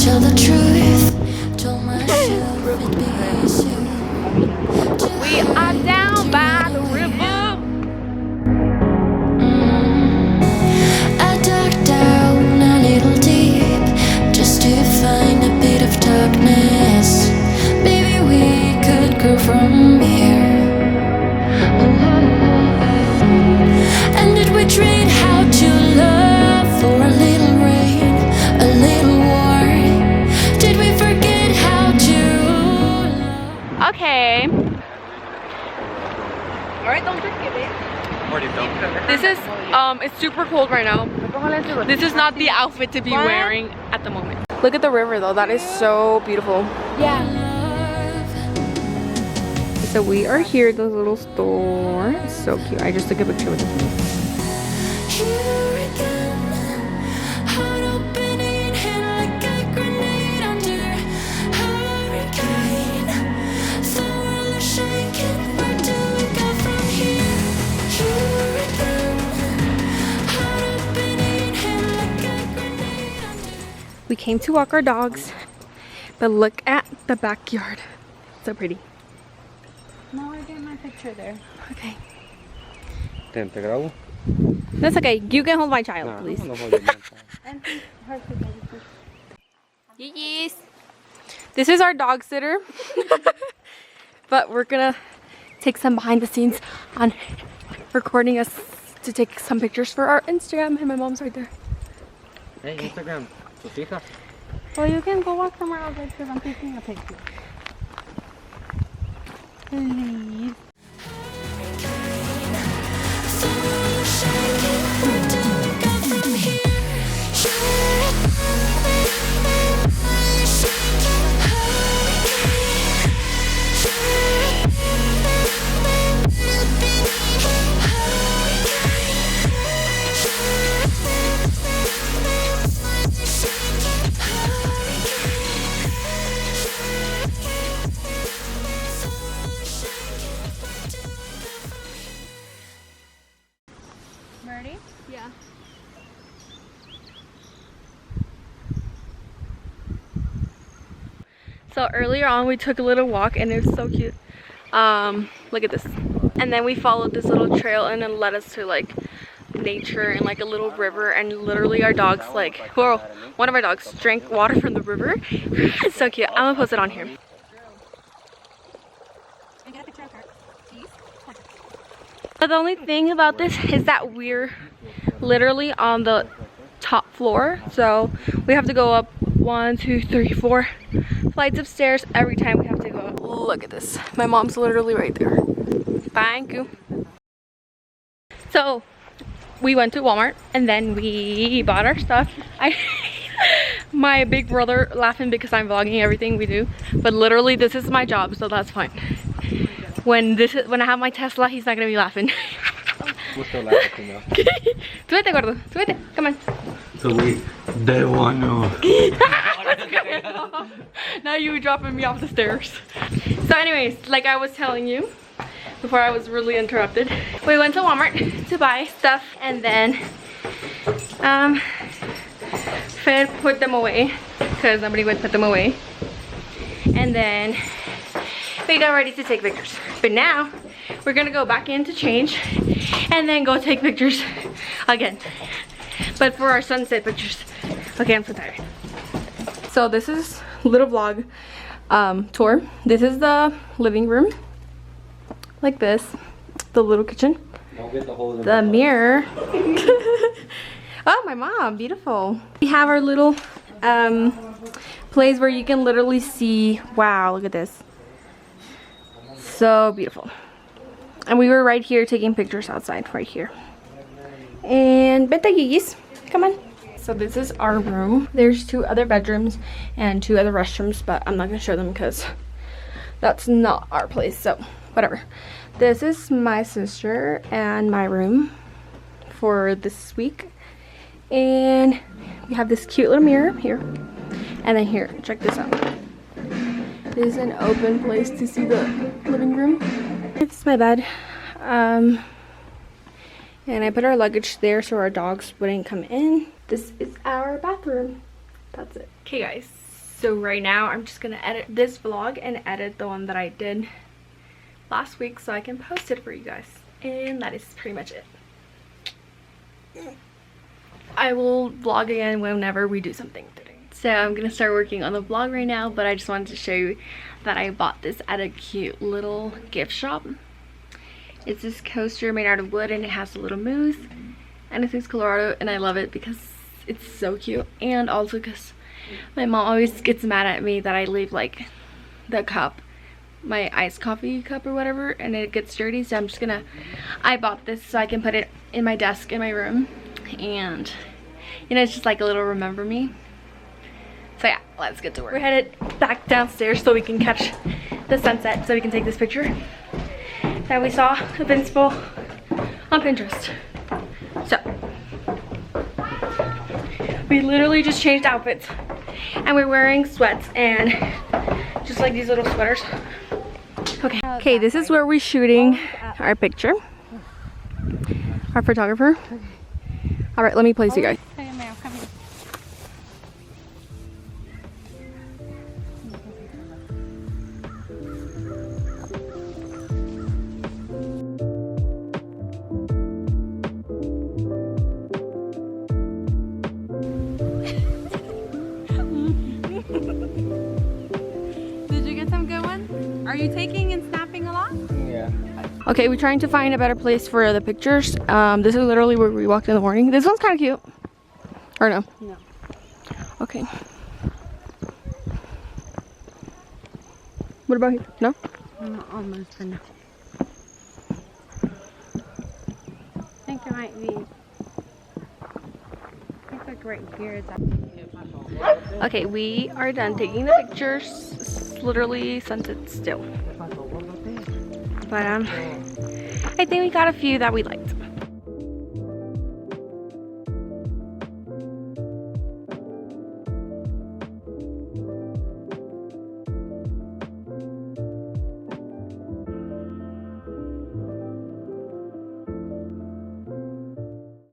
tell the truth. Told myself it'd be soon. We are down by the river. I dug down a little deep just to find a bit of darkness. Maybe we could go from here. And did we trade how to love for a little rain, a little war? Did we forget how to love? Okay. Alright, don't drink it, babe. This is it's super cold right now. This is not the outfit to be wearing at the moment. Look at the river though, that is so beautiful. Yeah. So we are here at the little store. It's so cute. I just took a picture with it. Here again, heart opening, hand like a grenade under hurricane. The world is shaking, where do we go from here? Here again, heart opening, hand like a grenade under. We came to walk our dogs, but look at the backyard. So pretty. No, I get my picture there. Okay. Te grabo? That's okay. You can hold my child, please. And her picture. Yes. This is our dog sitter. But we're gonna take some behind the scenes on recording us to take some pictures for our Instagram, and my mom's right there. Hey, Instagram. ¿Tus hijas? Well, you can go walk somewhere else because I'm taking a picture. Please. Ready? Yeah. So earlier on we took a little walk and it was so cute. Look at this. And then we followed this little trail and it led us to like nature and like a little river, and literally our dogs like, well, one of our dogs drank water from the river. It's so cute. I'm gonna post it on here. But the only thing about this is that we're literally on the top floor, so we have to go up 1, 2, 3, 4 flights of stairs every time we have to go up. Look at this. My mom's literally right there. Thank you. So we went to Walmart and then we bought our stuff. My big brother laughing because I'm vlogging everything we do, but literally this is my job, so that's fine. When I have my Tesla, he's not gonna be laughing. Súbete, gordo. Súbete. Come on. So we de bueno. Now you dropping me off the stairs. So anyways, like I was telling you before I was really interrupted, we went to Walmart to buy stuff, and then Fed put them away because nobody would put them away, and then we got ready to take pictures. But now we're gonna go back in to change and then go take pictures again, but for our sunset pictures. Okay, I'm so tired. So this is little vlog tour. This is the living room, like this, the little kitchen, the mirror. Oh, my mom, beautiful. We have our little place where you can literally see, wow, look at this. So beautiful. And we were right here taking pictures outside, right here. And vete, Gigis, come on. So this is our room. There's 2 other bedrooms and 2 other restrooms, but I'm not gonna show them because that's not our place, so whatever. This is my sister and my room for this week. And we have this cute little mirror here. And then here, check this out. This is an open place to see the living room. It's my bed. And I put our luggage there so our dogs wouldn't come in. This is our bathroom. That's it. Okay guys, So right now I'm just gonna edit this vlog and edit the one that I did last week so I can post it for you guys. And that is pretty much it. I will vlog again whenever we do something today. So I'm gonna start working on the vlog right now, but I just wanted to show you that I bought this at a cute little gift shop. It's this coaster made out of wood and it has a little moose and it says Colorado, and I love it because it's so cute, and also because my mom always gets mad at me that I leave like the cup, my iced coffee cup or whatever, and it gets dirty. So I'm just gonna, I bought this so I can put it in my desk in my room, and you know, it's just like a little remember me. So yeah, let's get to work. We're headed back downstairs so we can catch the sunset, so we can take this picture that we saw of inspo on Pinterest. So we literally just changed outfits and we're wearing sweats and just like these little sweaters. Okay, this is where we're shooting our picture. Our photographer. All right, let me place you guys. Did you get some good ones? Are you taking and snapping a lot? Yeah. Okay, we're trying to find a better place for the pictures. This is literally where we walked in the morning. This one's kind of cute. Or no? No. Okay. What about here? No? Almost for now. I think it might be. I think like right here. It's Okay, we are done taking the pictures. It's literally sunset still. But I think we got a few that we liked.